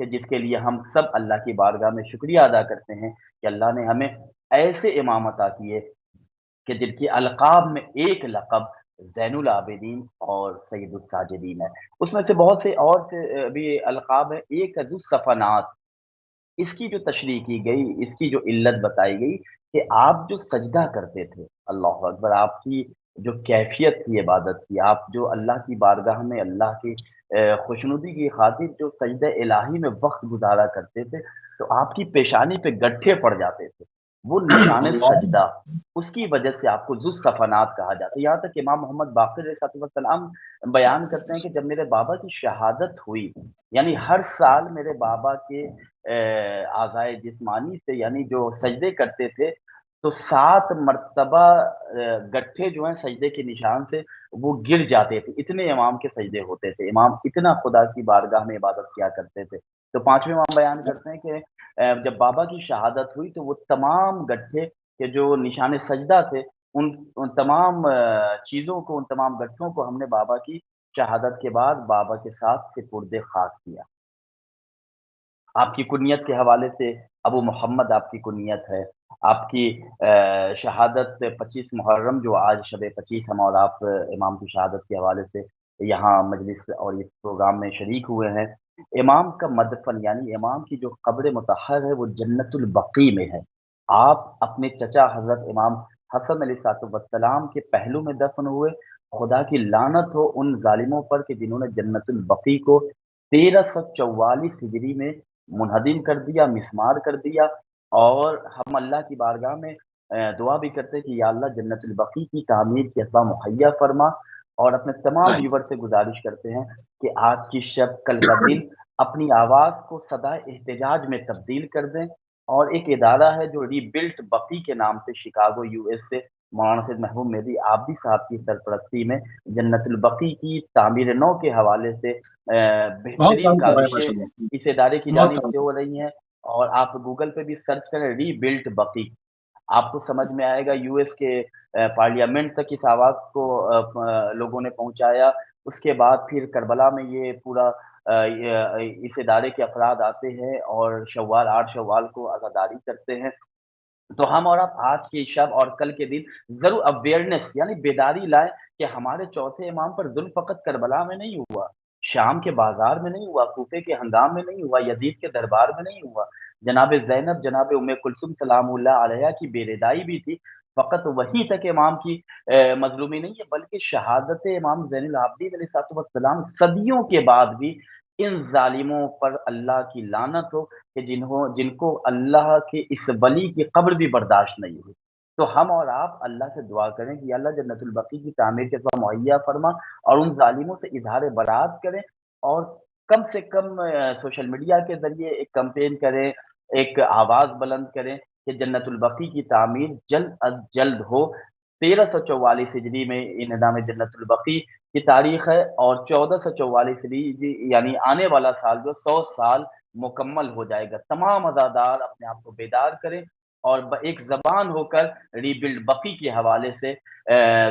کہ جس کے لیے ہم سب اللہ کی بارگاہ میں شکریہ ادا کرتے ہیں کہ اللہ نے ہمیں ایسے امام عطا کیے کہ جن کی القاب میں ایک لقب زین العابدین اور سید الساجدین ہے۔ اس میں سے بہت سے اور سے بھی القاب ہیں۔ ایک ہے ذو الصفنات، اس کی جو تشریح کی گئی، اس کی جو علت بتائی گئی کہ آپ جو سجدہ کرتے تھے، اللہ اکبر، آپ کی جو کیفیت تھی عبادت کی، آپ جو اللہ کی بارگاہ میں اللہ کی خوشنودی کی خاطر جو سجدہ الہی میں وقت گزارا کرتے تھے، تو آپ کی پیشانی پہ گٹھے پڑ جاتے تھے، وہ نشان اللہ سجدہ، اس کی وجہ سے آپ کو ذو الصفنات کہا جاتا ہے۔ یہاں تک کہ امام محمد باقر علیہ السلام بیان کرتے ہیں کہ جب میرے بابا کی شہادت ہوئی، یعنی ہر سال میرے بابا کے اعضائے جسمانی سے، یعنی جو سجدے کرتے تھے، تو 7 مرتبہ گٹھے جو ہیں سجدے کے نشان سے وہ گر جاتے تھے، اتنے امام کے سجدے ہوتے تھے، امام اتنا خدا کی بارگاہ میں عبادت کیا کرتے تھے۔ تو پانچویں امام بیان کرتے ہیں کہ جب بابا کی شہادت ہوئی تو وہ تمام گٹھے کے جو نشان سجدہ تھے، ان تمام چیزوں کو، ان تمام گٹھوں کو ہم نے بابا کی شہادت کے بعد بابا کے ساتھ سپرد خاک کیا۔ آپ کی کنیت کے حوالے سے ابو محمد آپ کی کنیت ہے، آپ کی شہادت 25 محرم جو آج شب 25 ہم اور آپ امام کی شہادت کے حوالے سے یہاں مجلس اور اس پروگرام میں شریک ہوئے ہیں۔ امام کا مدفن، یعنی امام کی جو قبر مطہر ہے، وہ جنت البقیع میں ہے۔ آپ اپنے چچا حضرت امام حسن علیہ السلام کے پہلو میں دفن ہوئے۔ خدا کی لعنت ہو ان ظالموں پر کہ جنہوں نے جنت البقیع کو 1344 ہجری میں منہدم کر دیا، مسمار کر دیا۔ اور ہم اللہ کی بارگاہ میں دعا بھی کرتے ہیں کہ یا اللہ جنت البقیع کی تعمیر کی اسباب مہیا فرما، اور اپنے تمام ویور سے گزارش کرتے ہیں کہ آج کی شب، کل کا دن، اپنی آواز کو صدا احتجاج میں تبدیل کر دیں۔ اور ایک ادارہ ہے جو ری بلٹ بقیع کے نام سے شکاگو یو ایس سے مولانا سید محبوب مہدی آبدی صاحب کی سرپرستی میں جنت البقیع کی تعمیر نو کے حوالے سے بہت بہترین کام کر رہا ہے کاوشیں ماشاءاللہ، اس ادارے کی بہت جانب کام سے ہو رہی ہیں۔ اور آپ گوگل پہ بھی سرچ کریں ری بلٹ بقیع، آپ کو سمجھ میں آئے گا۔ یو ایس کے پارلیمنٹ تک اس آواز کو لوگوں نے پہنچایا۔ اس کے بعد پھر کربلا میں یہ پورا اس ادارے کے افراد آتے ہیں اور 8 شوال کو عزاداری کرتے ہیں۔ تو ہم اور آپ آج کی شب اور کل کے دن ضرور اویئرنیس، یعنی بیداری لائیں کہ ہمارے چوتھے امام پر ظلم فقط کربلا میں نہیں ہوا، شام کے بازار میں نہیں ہوا، کوفے کے ہنگام میں نہیں ہوا، یزید کے دربار میں نہیں ہوا۔ جناب زینب، جناب ام کلثوم سلام اللہ علیہ کی بے ردائی بھی تھی، فقط وہیں تک امام کی مظلومی نہیں ہے، بلکہ شہادت امام زین العابدین علیہ السلام صدیوں کے بعد بھی ان ظالموں پر اللہ کی لعنت ہو کہ جن کو اللہ کے اس ولی کی قبر بھی برداشت نہیں ہوئی۔ تو ہم اور آپ اللہ سے دعا کریں کہ یا اللہ جنت البقیع کی تعمیر کے بعد مہیا فرما، اور ان ظالموں سے اظہار برات کریں، اور کم سے کم سوشل میڈیا کے ذریعے ایک کمپین کریں، ایک آواز بلند کریں کہ جنت البقیع کی تعمیر جلد از جلد ہو۔ 1344 ہجری میں انہدام جنت البقیع کی تاریخ ہے، اور 1444 ہجری یعنی آنے والا سال جو 100 سال مکمل ہو جائے گا۔ تمام عزادار اپنے آپ کو بیدار کریں اور ایک زبان ہو کر ری بلڈ بقیع کے حوالے سے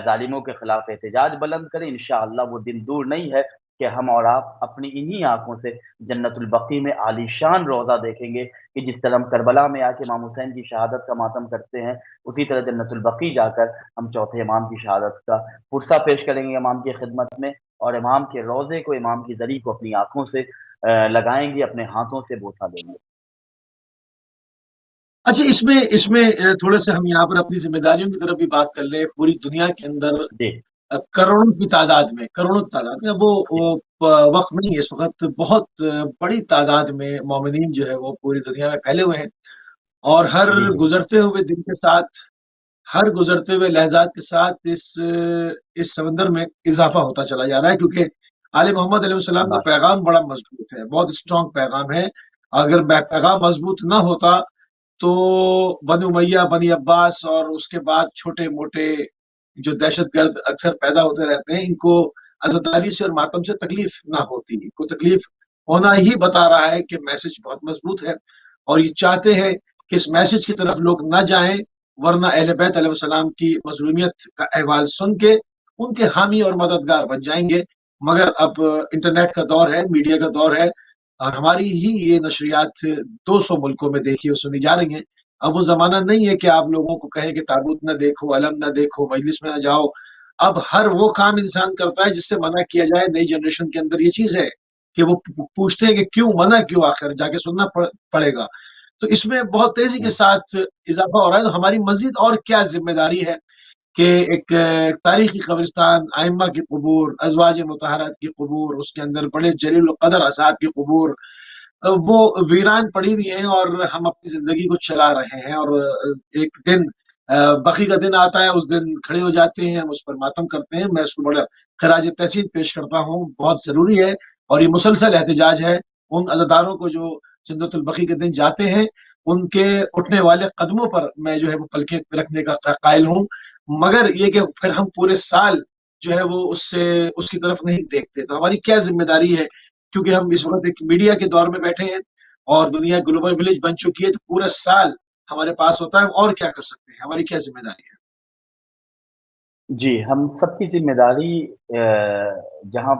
ظالموں کے خلاف احتجاج بلند کریں۔ انشاءاللہ وہ دن دور نہیں ہے کہ ہم اور آپ اپنی انہی آنکھوں سے جنت البقیع میں عالی شان روضہ دیکھیں گے کہ جس طرح ہم کربلا میں آ کے امام حسین کی شہادت کا ماتم کرتے ہیں، اسی طرح جنت البقیع جا کر ہم چوتھے امام کی شہادت کا پرسہ پیش کریں گے امام کی خدمت میں، اور امام کے روضے کو، امام کی زری کو اپنی آنکھوں سے لگائیں گے، اپنے ہاتھوں سے بوسہ دیں گے۔ اچھا، اس میں تھوڑے سے ہم یہاں پر اپنی ذمہ داریوں کی طرف بھی بات کر لیں۔ پوری دنیا کے اندر جی کروڑوں کی تعداد میں وہ جی وقت نہیں ہے، اس وقت بہت بڑی تعداد میں مومنین جو ہے وہ پوری دنیا میں پھیلے ہوئے ہیں، اور ہر جی جی گزرتے ہوئے دن کے ساتھ، ہر گزرتے ہوئے لحظات کے ساتھ اس سمندر میں اضافہ ہوتا چلا جا رہا ہے، کیونکہ آل محمد علیہ السلام کا ماشاء پیغام بڑا مضبوط ہے، بہت اسٹرانگ پیغام ہے۔ اگر پیغام مضبوط نہ ہوتا تو بنی امیہ، بنی عباس اور اس کے بعد چھوٹے موٹے جو دہشت گرد اکثر پیدا ہوتے رہتے ہیں، ان کو عزاداری سے اور ماتم سے تکلیف نہ ہوتی، ان کو تکلیف ہونا ہی بتا رہا ہے کہ میسج بہت مضبوط ہے، اور یہ چاہتے ہیں کہ اس میسج کی طرف لوگ نہ جائیں، ورنہ اہل بیت علیہ السلام کی مظلومیت کا احوال سن کے ان کے حامی اور مددگار بن جائیں گے۔ مگر اب انٹرنیٹ کا دور ہے، میڈیا کا دور ہے، اور ہماری ہی یہ نشریات 200 ملکوں میں دیکھی اور سنی جا رہی ہیں۔ اب وہ زمانہ نہیں ہے کہ آپ لوگوں کو کہیں کہ تابوت نہ دیکھو، علم نہ دیکھو، مجلس میں نہ جاؤ۔ اب ہر وہ کام انسان کرتا ہے جس سے منع کیا جائے۔ نئی جنریشن کے اندر یہ چیز ہے کہ وہ پوچھتے ہیں کہ کیوں منع، کیوں آخر جا کے سننا پڑے گا۔ تو اس میں بہت تیزی کے ساتھ اضافہ ہو رہا ہے۔ تو ہماری مزید اور کیا ذمہ داری ہے کہ ایک تاریخی قبرستان، ائمہ کی قبور، ازواج مطہرات کی قبور، اس کے اندر بڑے جلیل القدر اصحاب کی قبور، وہ ویران پڑی ہوئی ہیں اور ہم اپنی زندگی کو چلا رہے ہیں۔ اور ایک دن بقی کا دن آتا ہے، اس دن کھڑے ہو جاتے ہیں، ہم اس پر ماتم کرتے ہیں۔ میں اس کو بڑا خراج تحسین پیش کرتا ہوں، بہت ضروری ہے اور یہ مسلسل احتجاج ہے ان عزاداروں کو جو جنت البقیع کے دن جاتے ہیں، ان کے اٹھنے والے قدموں پر میں جو ہے وہ پلکیں رکھنے کا قائل ہوں۔ مگر یہ کہ پھر ہم پورے سال جو ہے وہ اس کی طرف نہیں دیکھتے، تو ہماری کیا ذمہ داری ہے؟ کیونکہ ہم اس وقت ایک میڈیا کے دور میں بیٹھے ہیں اور دنیا گلوبل ولیج بن چکی ہے، تو پورا سال ہمارے پاس ہوتا ہے، اور کیا کر سکتے ہیں؟ ہماری کیا ذمہ داری ہے؟ جی، ہم سب کی ذمہ داری جہاں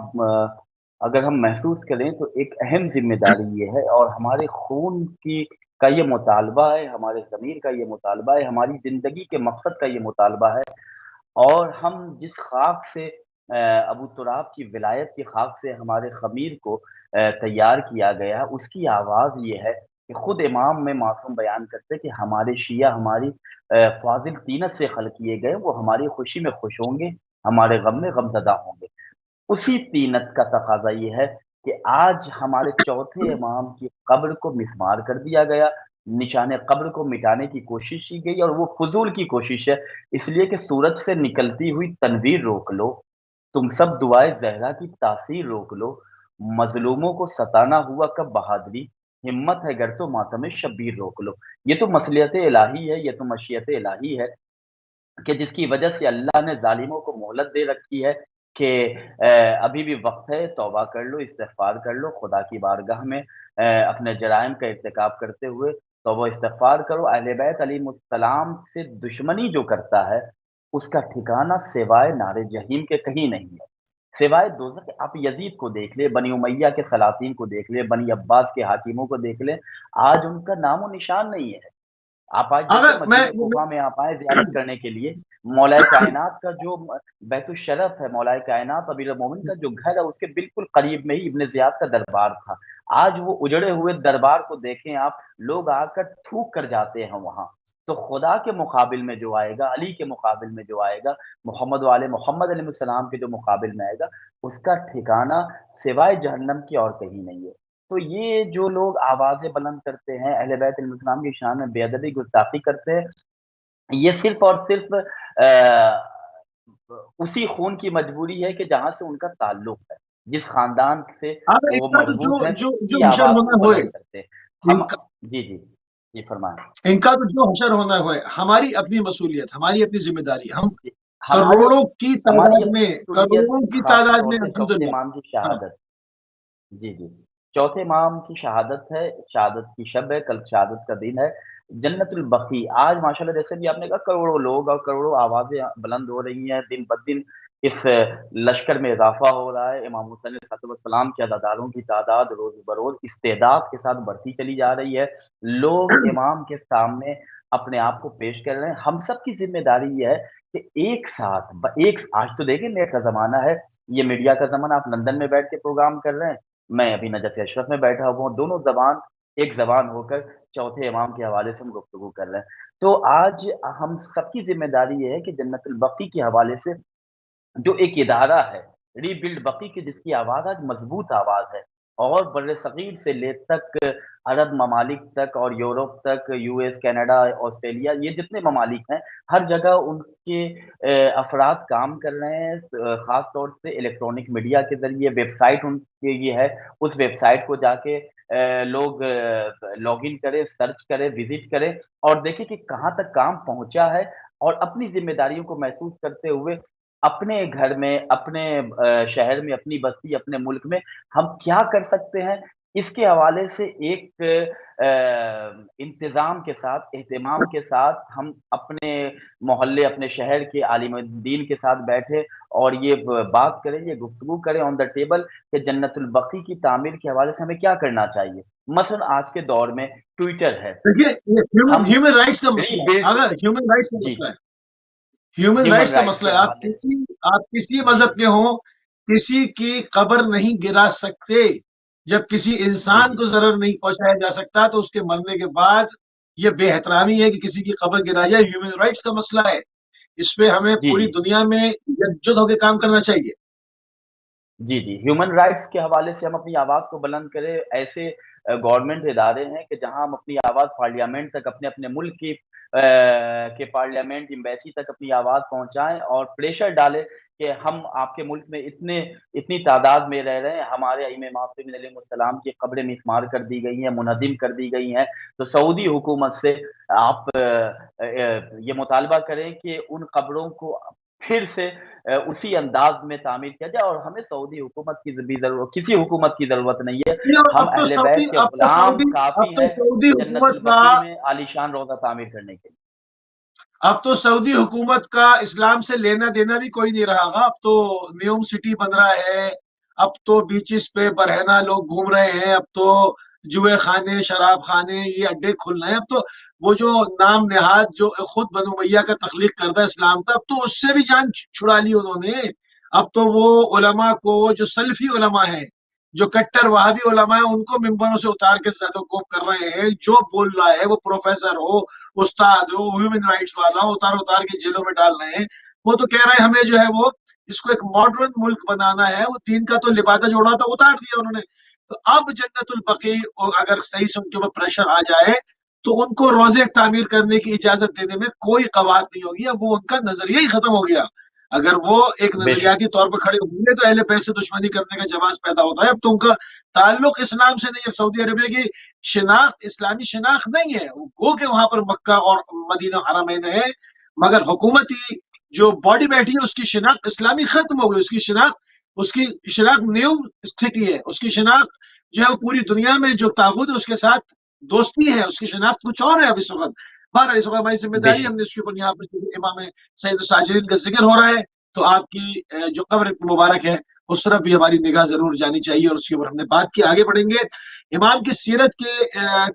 اگر ہم محسوس کریں تو ایک اہم ذمہ داری یہ ہے، اور ہمارے خون کا یہ مطالبہ ہے، ہمارے ضمیر کا یہ مطالبہ ہے، ہماری زندگی کے مقصد کا یہ مطالبہ ہے، اور ہم جس خاک سے ابو تراب کی ولایت کی خاک سے ہمارے خمیر کو تیار کیا گیا، اس کی آواز یہ ہے کہ خود امام میں معصوم بیان کرتے کہ ہمارے شیعہ ہماری فاضل طینت سے خلق کیے گئے، وہ ہماری خوشی میں خوش ہوں گے، ہمارے غم میں غم زدہ ہوں گے۔ اسی طینت کا تقاضا یہ ہے کہ آج ہمارے چوتھے امام کی قبر کو مسمار کر دیا گیا، نشان قبر کو مٹانے کی کوشش کی گئی، اور وہ فضول کی کوشش ہے، اس لیے کہ سورج سے نکلتی ہوئی تنویر روک لو، تم سب دعائے زہرا کی تاثیر روک لو، مظلوموں کو ستانا ہوا کب بہادری، ہمت ہے گر تو ماتم شبیر روک لو۔ یہ تو مصلیت الہی ہے، یہ تو مشیت الہی ہے کہ جس کی وجہ سے اللہ نے ظالموں کو مہلت دے رکھی ہے کہ ابھی بھی وقت ہے، توبہ کر لو، استغفار کر لو، خدا کی بارگاہ میں اپنے جرائم کا ارتکاب کرتے ہوئے توبہ استغفار کرو۔ اہل بیت علیہ السلام سے دشمنی جو کرتا ہے اس کا ٹھکانہ سوائے نار جہنم کے کہیں نہیں ہے، سوائے دوزخ کے۔ آپ یزید کو دیکھ لیں، بنی امیہ کے سلاطین کو دیکھ لیں، بنی عباس کے حاکموں کو دیکھ لیں، آج ان کا نام و نشان نہیں ہے۔ آپ آج دیکھیں اگر میں مسجد کوفہ میں آپ آئے زیارت کرنے کے لیے، مولا کائنات کا جو بیت الشرف ہے، مولا کائنات امیر المومنین کا جو گھر ہے، اس کے بالکل قریب میں ہی ابن زیاد کا دربار تھا۔ آج وہ اجڑے ہوئے دربار کو دیکھیں آپ، لوگ آ کر تھوک کر جاتے ہیں وہاں۔ تو خدا کے مقابل میں جو آئے گا، علی کے مقابل میں جو آئے گا، محمد و آل محمد علیہ السلام کے جو مقابل میں آئے گا، اس کا ٹھکانہ سوائے جہنم کی اور کہیں نہیں ہے۔ تو یہ جو لوگ آوازیں بلند کرتے ہیں، اہل بیت علیہ السلام کی شان میں بے ادبی گستاخی کرتے ہیں، یہ صرف اور صرف اسی خون کی مجبوری ہے کہ جہاں سے ان کا تعلق ہے، جس خاندان سے اگر ان وہ کا تو مربوط ہیں، جو کی حشر آواز کو ہونا ہوئے، بلند کرتے ہیں ہم۔ ان کا جی جی جی فرمائیں۔ ان کا تو جو حشر ہونا ہوئے، ہماری اپنی مسئولیت، ہماری اپنی ذمہ داری، ہم جی، ہماری کروڑوں کی ہماری تعداد اپنی میں، مسؤلیت، کروڑوں کی خاص تعداد طور میں سے چوتھے الحمدللہ۔ امام کی ہاں، شہادت۔ جی جی، چوتھے امام کی شہادت ہے، شہادت کی شب ہے، کل شہادت کا دن ہے، جنت البقیع۔ آج ماشاءاللہ جیسے بھی آپ نے کہا کروڑوں لوگ اور کروڑوں آوازیں بلند ہو رہی ہیں، دن بدن اس لشکر میں اضافہ ہو رہا ہے۔ امام حسین علیہ السلام کے عزاداروں کی تعداد روز بروز استعداد کے ساتھ بڑھتی چلی جا رہی ہے، لوگ امام کے سامنے اپنے آپ کو پیش کر رہے ہیں۔ ہم سب کی ذمہ داری یہ ہے کہ ایک ساتھ آج تو دیکھیں نیٹ کا زمانہ ہے، یہ میڈیا کا زمانہ، آپ لندن میں بیٹھ کے پروگرام کر رہے ہیں، میں ابھی نجف اشرف میں بیٹھا ہوا ہوں، دونوں زبان ایک زبان ہو کر چوتھے امام کے حوالے سے ہم گفتگو کر رہے ہیں۔ تو آج ہم سب کی ذمہ داری یہ ہے کہ جنت البقیع کے حوالے سے جو ایک ادارہ ہے ری بلڈ بقی کی، جس کی آواز آج مضبوط آواز ہے، اور بر صغیر سے لے تک عرب ممالک تک اور یورپ تک، یو ایس، کینیڈا، آسٹریلیا، یہ جتنے ممالک ہیں ہر جگہ ان کے افراد کام کر رہے ہیں، خاص طور سے الیکٹرانک میڈیا کے ذریعے۔ ویب سائٹ ان کی یہ ہے، اس ویب سائٹ کو جا کے لوگ لاگ ان کریں، سرچ کریں، وزٹ کریں، اور دیکھیں کہ کہاں تک کام پہنچا ہے، اور اپنی ذمہ داریوں کو محسوس کرتے ہوئے اپنے گھر میں، اپنے شہر میں، اپنی بستی، اپنے ملک میں ہم کیا کر سکتے ہیں اس کے حوالے سے ایک انتظام کے ساتھ، اہتمام کے ساتھ ہم اپنے محلے، اپنے شہر کے عالم دین کے ساتھ بیٹھے اور یہ بات کریں، یہ گفتگو کریں آن دا ٹیبل کہ جنت البقیع کی تعمیر کے حوالے سے ہمیں کیا کرنا چاہیے۔ مثلا آج کے دور میں ٹویٹر ہے، دیکھیے یہ ہم ہیومن رائٹس کا ری مسئلہ ہے، بلڈ، اگر ہیومن رائٹس کا جی مسئلہ ہے، ہیومن ہیومن رائٹس کا رائٹس مسئلہ کے ہے، حوالے آپ کسی مذہب کے ہوں، کسی کی قبر نہیں گرا سکتے، جب کسی جی انسان جی کو ضرر نہیں پہنچایا جا سکتا تو اس کے مرنے کے بعد یہ بے احترامی ہے کہ کسی کی قبر گرا جائے، ہیومن رائٹس کا مسئلہ ہے، اس پہ ہمیں جی پوری جی دنیا میں یکجہت ہو کے کام کرنا چاہیے۔ جی جی ہیومن رائٹس کے حوالے سے ہم اپنی آواز کو بلند کریں۔ ایسے گورنمنٹ ادارے ہیں کہ جہاں ہم اپنی آواز پارلیامنٹ تک، اپنے اپنے ملک کی کے پارلیامنٹ ایمبیسی تک اپنی آواز پہنچائیں اور پریشر ڈالیں کہ ہم آپ کے ملک میں اتنی تعداد میں رہ رہے ہیں، ہمارے ائمہ معصومین علیہ السلام کی قبریں مسمار کر دی گئی ہیں، منہدم کر دی گئی ہیں، تو سعودی حکومت سے آپ یہ مطالبہ کریں کہ ان قبروں کو پھر سے اسی انداز میں تعمیر کیا جائے، اور ہمیں سعودی حکومت کی بھی ضرورت، کسی حکومت کی ضرورت نہیں ہے، ہم اہل بیت کے غلام اب کافی تو ہیں سعودی جنت حکومت کا البقیع میں عالیشان روضہ تعمیر کرنے کے لیے۔ اب تو سعودی حکومت کا اسلام سے لینا دینا بھی کوئی نہیں رہا گا، اب تو نیوم سٹی بن رہا ہے، اب تو بیچز پہ برہنہ لوگ گھوم رہے ہیں، اب تو جوئے خانے، شراب خانے، یہ اڈے کھل رہے ہیں، اب تو وہ جو نام نہاد جو خود بنو امیہ کا تخلیق کردہ اسلام تھا، اب تو اس سے بھی جان چھڑا لی انہوں نے۔ اب تو وہ علماء کو، جو سلفی علماء ہیں، جو کٹر وہابی علماء ہیں، ان کو ممبروں سے اتار کے زد و کوب کر رہے ہیں، جو بول رہا ہے وہ پروفیسر ہو، استاد ہو، ہیومن رائٹس والا ہو، اتار کے جیلوں میں ڈال رہے ہیں۔ وہ تو کہہ رہے ہیں ہمیں جو ہے وہ اس کو ایک ماڈرن ملک بنانا ہے، وہ دین کا تو لبادہ جوڑا تھا اتار دیا انہوں نے۔ تو اب جنت البقیع اگر صحیح سے ان کے اوپر پریشر آ جائے تو ان کو روزے تعمیر کرنے کی اجازت دینے میں کوئی قوت نہیں ہوگی، اب وہ ان کا نظریہ ہی ختم ہو گیا۔ اگر وہ ایک بے شک نظریاتی طور پر کھڑے ہوں گے تو اہل بیت سے دشمنی کرنے کا جواز پیدا ہوتا ہے۔ اب تو ان کا تعلق اسلام سے نہیں ہے، سعودی عربیہ کی شناخت اسلامی شناخت نہیں ہے، وہ کہ وہاں پر مکہ اور مدینہ حرمین ہے، مگر حکومتی جو باڈی بیٹھی ہے اس کی شناخت اسلامی ختم ہو گئی، اس کی شناخت نیو اسٹھٹی ہے، اس کی شناخت جو ہے وہ پوری دنیا میں جو طاغوت ہے اس کے ساتھ دوستی ہے، اس کی شناخت کچھ اور ہے اب اس وقت۔ بہرحال اس وقت ہماری ذمہ بے داری، شک ہم نے اس کے اوپر یہاں پر امام سید الساجرین کا ذکر ہو رہا ہے تو آپ کی جو قبر مبارک ہے اس طرف بھی ہماری نگاہ ضرور جانی چاہیے، اور اس کے اوپر ہم نے بات کی، آگے بڑھیں گے۔ امام کی سیرت کے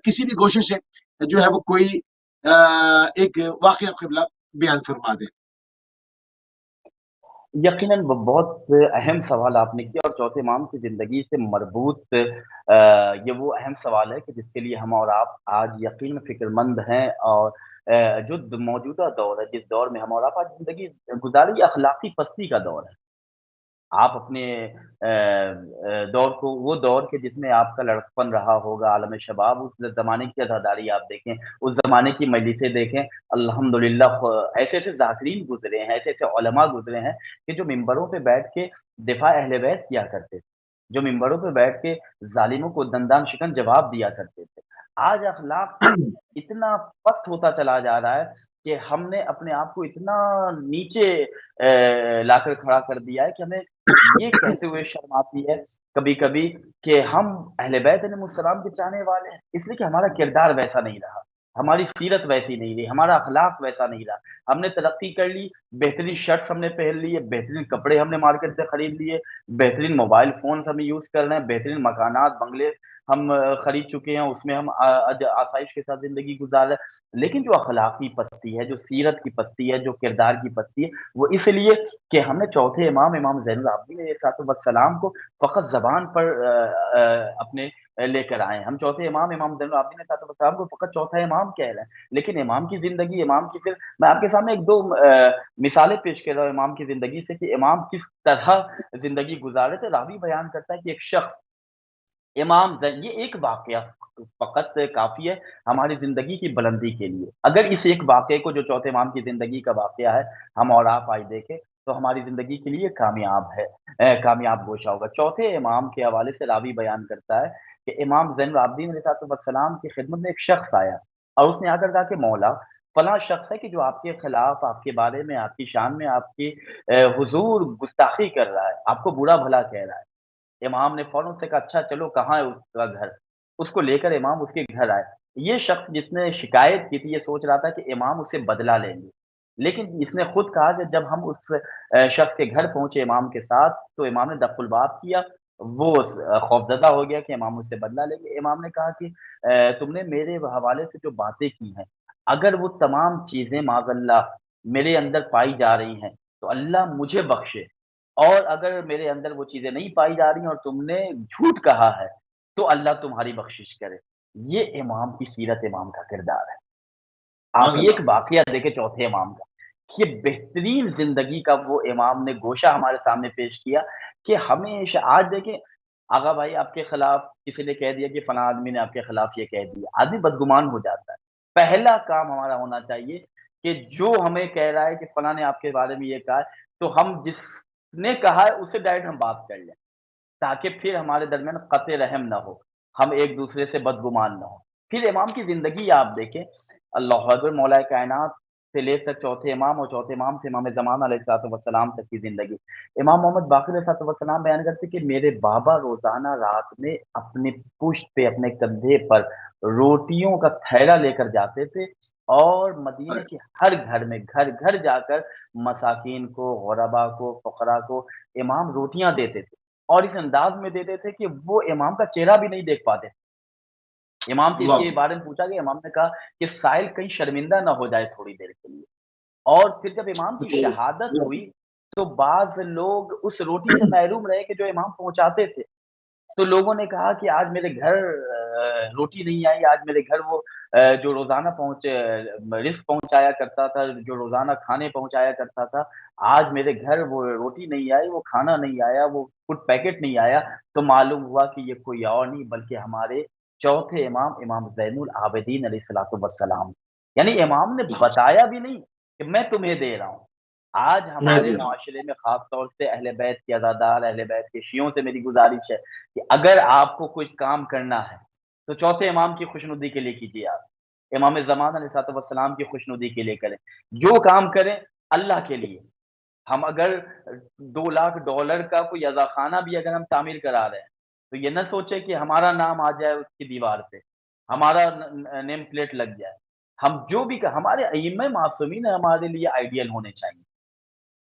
کسی بھی گوشے سے جو ہے وہ کوئی ایک واقعہ قبلہ بیان فرما دے۔ یقیناً وہ بہت اہم سوال آپ نے کیا، اور چوتھے امام کی زندگی سے مربوط یہ وہ اہم سوال ہے کہ جس کے لیے ہم اور آپ آج یقین فکر مند ہیں، اور جو موجودہ دور ہے، جس دور میں ہم اور آپ آج زندگی گزاری، یہ اخلاقی پستی کا دور ہے۔ آپ اپنے دور کو، وہ دور کے جس میں آپ کا لڑکپن رہا ہوگا، عالم شباب، اس زمانے کی عزاداری آپ دیکھیں، اس زمانے کی مجلسیں دیکھیں، الحمدللہ ایسے ایسے ذاکرین گزرے ہیں، ایسے ایسے علماء گزرے ہیں کہ جو ممبروں پہ بیٹھ کے دفاع اہل بیت کیا کرتے تھے، جو ممبروں پہ بیٹھ کے ظالموں کو دندان شکن جواب دیا کرتے تھے۔ آج اخلاق اتنا پست ہوتا چلا جا رہا ہے کہ ہم نے اپنے آپ کو اتنا نیچے لا کر کھڑا کر دیا ہے کہ ہمیں یہ کہتے ہوئے شرم آتی ہے کبھی کبھی کہ ہم اہل بیت علیہ السلام کے چاہنے والے ہیں، اس لیے کہ ہمارا کردار ویسا نہیں رہا، ہماری سیرت ویسی نہیں رہی، ہمارا اخلاق ویسا نہیں رہا۔ ہم نے ترقی کر لی، بہترین شرٹس ہم نے پہن لیے، بہترین کپڑے ہم نے مارکیٹ سے خرید لیے، بہترین موبائل فونز ہم یوز کر رہے ہیں، بہترین مکانات، بنگلے ہم خرید چکے ہیں، اس میں ہم آسائش کے ساتھ زندگی گزار رہے ہیں، لیکن جو اخلاقی پستی ہے، جو سیرت کی پستی ہے، جو کردار کی پستی ہے، وہ اس لیے کہ ہم نے چوتھے امام زین العابدین علیہ السلام کو فقط زبان پر اپنے لے کر آئے ہیں۔ ہم چوتھے امام زین العابدین علیہ السلام کو فقط چوتھا امام کہہ رہے ہیں، لیکن امام کی زندگی، امام کی پھر میں آپ کے سامنے ایک دو مثالیں پیش کر رہا ہوں امام کی زندگی سے کہ امام کس طرح زندگی گزارے تھے۔ راوی بیان کرتا ہے کہ ایک شخص یہ ایک واقعہ فقط کافی ہے ہماری زندگی کی بلندی کے لیے۔ اگر اس ایک واقعے کو، جو چوتھے امام کی زندگی کا واقعہ ہے، ہم اور آپ آج دیکھیں تو ہماری زندگی کے لیے کامیاب گوشہ ہوگا۔ چوتھے امام کے حوالے سے راوی بیان کرتا ہے کہ امام زین العابدین علیہ السلام کی خدمت میں ایک شخص آیا اور اس نے آ کر کہا کہ مولا، فلاں شخص ہے کہ جو آپ کے خلاف، آپ کے بارے میں، آپ کی شان میں، آپ کی حضور گستاخی کر رہا ہے، آپ کو برا بھلا کہہ رہا ہے۔ امام نے فوراً سے کہا اچھا چلو کہاں ہے اس کا گھر، اس کو لے کر امام اس کے گھر آئے۔ یہ شخص جس نے شکایت کی تھی یہ سوچ رہا تھا کہ امام اس سے بدلہ لیں گے، لیکن اس نے خود کہا کہ جب ہم اس شخص کے گھر پہنچے امام کے ساتھ تو امام نے دخل الباب کیا، وہ خوفزدہ ہو گیا کہ امام مجھ سے بدلہ لیں گے۔ امام نے کہا کہ تم نے میرے حوالے سے جو باتیں کی ہیں اگر وہ تمام چیزیں معاذ اللہ میرے اندر پائی جا رہی ہیں تو اللہ مجھے بخشے، اور اگر میرے اندر وہ چیزیں نہیں پائی جا رہی ہیں اور تم نے جھوٹ کہا ہے تو اللہ تمہاری بخشش کرے۔ یہ امام کی سیرت، امام کا کردار ہے۔ آپ سبحان یہ ایک اللہ۔ واقعہ دیکھیں چوتھے امام کا، یہ بہترین زندگی کا وہ امام نے گوشہ ہمارے سامنے پیش کیا کہ ہمیشہ آج دیکھیں آغا بھائی آپ کے خلاف کسی نے کہہ دیا کہ فلاں آدمی نے آپ کے خلاف یہ کہہ دیا، آدمی بدگمان ہو جاتا ہے۔ پہلا کام ہمارا ہونا چاہیے کہ جو ہمیں کہہ رہا ہے کہ فلاں نے آپ کے بارے میں یہ کہا ہے تو ہم جس نے کہا ہے اس سے ڈائریکٹ ہم بات کر لیں، تاکہ پھر ہمارے درمیان قطع رحم نہ ہو، ہم ایک دوسرے سے بدگمان نہ ہو۔ پھر امام کی زندگی آپ دیکھیں، اللہ اکبر، مولا کائنات سے لے کر چوتھے امام اور چوتھے امام سے امام زمان علیہ الصلوۃ والسلام تک کی زندگی۔ امام محمد باقر علیہ الصلوۃ والسلام بیان کرتے کہ میرے بابا روزانہ رات میں اپنے پشت پہ، اپنے کندھے پر روٹیوں کا تھیلا لے کر جاتے تھے اور مدینے کے ہر گھر میں گھر گھر جا کر مساکین کو، غربا کو، فقراء کو امام روٹیاں دیتے تھے، اور اس انداز میں دیتے تھے کہ وہ امام کا چہرہ بھی نہیں دیکھ پاتے۔ امام سے اس کے اللہ بارے میں پوچھا گیا، امام نے کہا کہ سائل کہیں شرمندہ نہ ہو جائے تھوڑی دیر کے لیے۔ اور پھر جب امام کی شہادت ہوئی تو بعض لوگ اس روٹی سے محروم رہے کہ جو امام پہنچاتے تھے، تو لوگوں نے کہا کہ آج میرے گھر روٹی نہیں آئی، آج میرے گھر وہ جو روزانہ رزق پہنچایا کرتا تھا، جو روزانہ کھانے پہنچایا کرتا تھا، آج میرے گھر وہ روٹی نہیں آئی، وہ کھانا نہیں آیا، وہ فوڈ پیکٹ نہیں آیا۔ تو معلوم ہوا کہ یہ کوئی اور نہیں بلکہ ہمارے چوتھے امام، امام زین العابدین علیہ الصلوۃ والسلام، یعنی امام نے بتایا بھی نہیں کہ میں تمہیں دے رہا ہوں۔ آج میں ہمارے دے رہا ہوں۔ معاشرے میں خاص طور سے اہل بیت کے عزادار، اہل بیت کے شیعوں سے میری گزارش ہے کہ اگر آپ کو کچھ کام کرنا ہے تو چوتھے امام کی خوشنودی کے لیے کیجیے، آپ امام زمان علیہ الصلوۃ والسلام کی خوشنودی کے لیے کریں، جو کام کریں اللہ کے لیے۔ ہم اگر $2 لاکھ کا کوئی عزا خانہ بھی اگر ہم تعمیر کرا رہے ہیں تو یہ نہ سوچے کہ ہمارا نام آ جائے اس کی دیوار پہ، ہمارا نیم پلیٹ لگ جائے۔ ہم جو بھی ہمارے ائمہ معصومین ہمارے لیے آئیڈیل ہونے چاہیے۔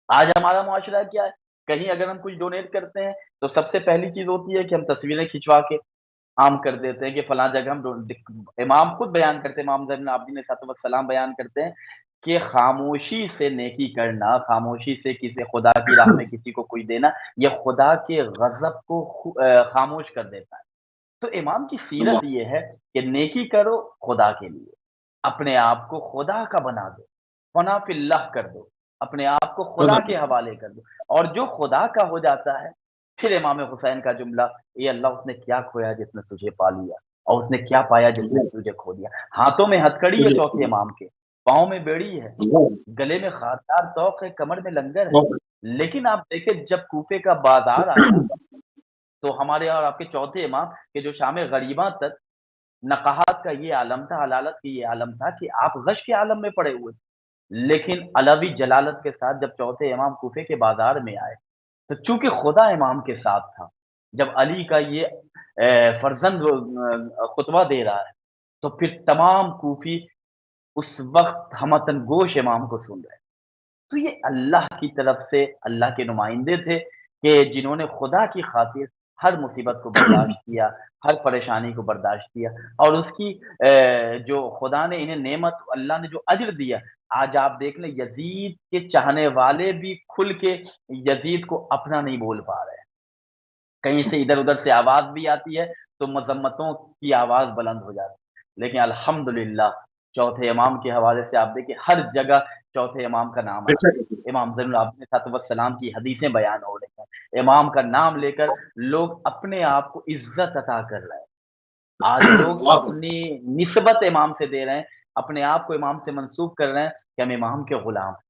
آج ہمارا معاشرہ کیا ہے، کہیں اگر ہم کچھ ڈونیٹ کرتے ہیں تو سب سے پہلی چیز ہوتی ہے کہ ہم تصویریں کھنچوا کے عام کر دیتے ہیں کہ فلاں جگہ ہم امام خود بیان کرتے ہیں، امام زین العابدین علیہ السلام بیان کرتے ہیں کہ خاموشی سے نیکی کرنا، خاموشی سے کسی خدا کی راہ میں کسی کو کوئی دینا، یہ خدا کے غضب کو خاموش کر دیتا ہے۔ تو امام کی سیرت یہ ہے کہ نیکی کرو خدا کے لیے، اپنے آپ کو خدا کا بنا دو، فنا فی اللہ کر دو، اپنے آپ کو خدا اللہ کے حوالے کر دو، اور جو خدا کا ہو جاتا ہے پھر امام حسین کا جملہ، اے اللہ اس نے کیا کھویا جس نے تجھے پا لیا، اور اس نے کیا پایا جس نے تجھے کھو دیا۔ ہاتھوں میں ہتھکڑی ہے چوتھے امام کے، پاؤں میں بیڑی ہے، گلے میں خاردار طوق ہے، کمر میں لنگر ہے، لیکن آپ دیکھیں جب کوفے کا بازار آیا تو ہمارے اور آپ کے چوتھے امام کے جو شام غریباں تک نقاہت کا یہ عالم تھا، حلالت کی یہ عالم تھا کہ آپ غش کے عالم میں پڑے ہوئے تھے، لیکن علوی جلالت کے ساتھ جب چوتھے امام کوفے کے بازار میں آئے تو چونکہ خدا امام کے ساتھ تھا، جب علی کا یہ فرزند خطبہ دے رہا ہے تو پھر تمام کوفی اس وقت ہمتن گوش امام کو سن رہے ہیں۔ تو یہ اللہ کی طرف سے اللہ کے نمائندے تھے کہ جنہوں نے خدا کی خاطر ہر مصیبت کو برداشت کیا، ہر پریشانی کو برداشت کیا، اور اس کی جو خدا نے انہیں نعمت، اللہ نے جو اجر دیا، آج آپ دیکھ لیں یزید کے چاہنے والے بھی کھل کے یزید کو اپنا نہیں بول پا رہے ہیں، کہیں سے ادھر ادھر سے آواز بھی آتی ہے تو مذمتوں کی آواز بلند ہو جاتی ہے، لیکن الحمدللہ چوتھے امام کے حوالے سے آپ دیکھیں ہر جگہ چوتھے امام کا نام آ رہا ہے، امام زین العابدین علیہ السلام کی حدیثیں بیان ہو رہی ہیں، امام کا نام لے کر لوگ اپنے آپ کو عزت عطا کر رہے ہیں۔ آج لوگ اپنی نسبت امام سے دے رہے ہیں، اپنے آپ کو امام سے منسوب کر رہے ہیں کہ ہم امام کے غلام ہیں،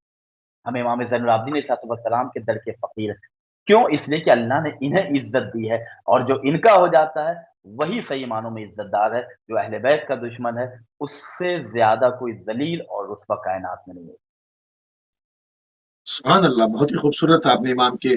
ہم امام زین العابدین علیہ السلام کے در کے فقیر ہیں۔ کیوں؟ اس لیے کہ اللہ نے انہیں عزت دی ہے، اور جو ان کا ہو جاتا ہے وہی صحیح معنوں میں عزت دار ہے، جو اہل بیت کا دشمن ہے اس سے زیادہ کوئی ذلیل اور رسوا کائنات میں نہیں ہے۔ سبحان اللہ، بہت ہی خوبصورت آپ نے امام کے